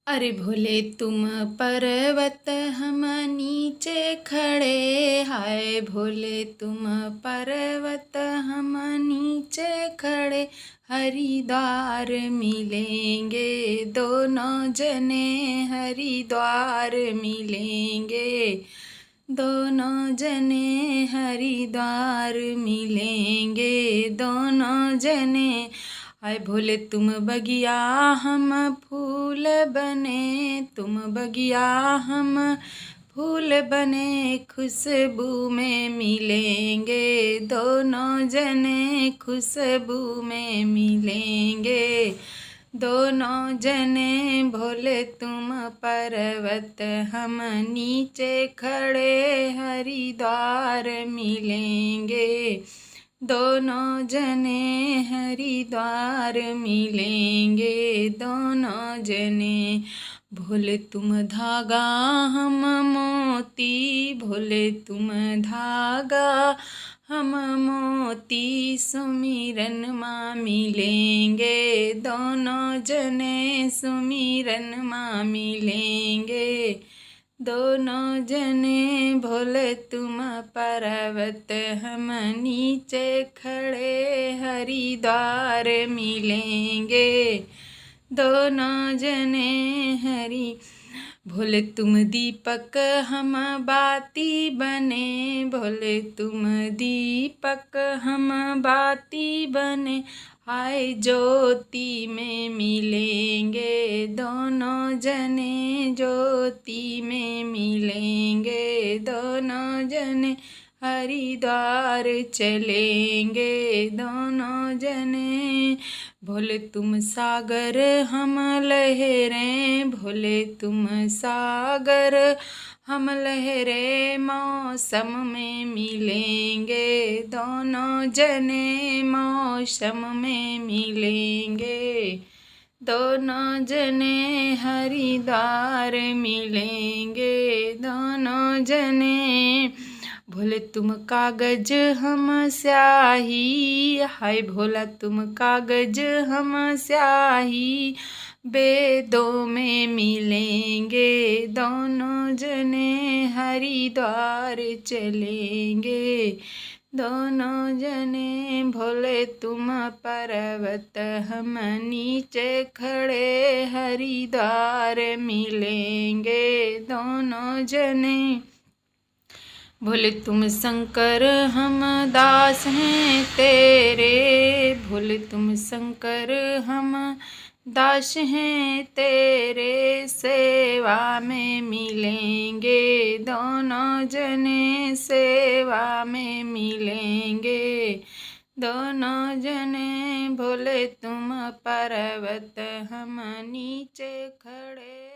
अरे भोले तुम पर्वत हम नीचे खड़े, हाय भोले तुम पर्वत हम नीचे खड़े। हरिद्वार मिलेंगे दोनों जने, हरिद्वार मिलेंगे दोनों जने, हरिद्वार मिलेंगे दोनों जने। हाय भोले तुम बगिया हम फूल बने, तुम बगिया हम फूल बने, खुशबू में मिलेंगे दोनों जने, खुशबू में मिलेंगे दोनों जने। भोले तुम पर्वत हम नीचे खड़े, हरिद्वार मिलेंगे दोनों जने, हरिद्वार मिलेंगे दोनों जने। भोले तुम धागा हम मोती, भोले तुम धागा हम मोती, सुमिरन माँ मिलेंगे दोनों जने, सुमिरन माँ मिलेंगे दोनों जने। भोले तुम पर्वत हम नीचे खड़े, हरिद्वार मिलेंगे दोनों जने, हरि। भोले तुम दीपक हम बाती बने, भोले तुम दीपक हम बाती बने, हाय ज्योति में मिलेंगे दोनों जने, ज्योति में मिलेंगे दोनों जने। हरिद्वार चलेंगे दोनों जने। भोले तुम सागर हम लहरें, भोले तुम सागर हम लहरें, मौसम में मिलेंगे दोनों जने, मौसम में मिलेंगे दोनों जने। हरिद्वार मिलेंगे दोनों जने। भोले तुम कागज हम स्याही, हाय भोला तुम कागज हम स्याही, वेदों में मिलेंगे दोनों जने, हरिद्वार चलेंगे दोनों जने। भोले तुम पर्वत हम नीचे खड़े, हरिद्वार मिलेंगे दोनों जने। भोले तुम शंकर हम दास हैं तेरे, भोले तुम शंकर हम दास हैं तेरे, सेवा में मिलेंगे दोनों जने, सेवा में मिलेंगे दोनों जने। भोले तुम पर्वत हम नीचे खड़े।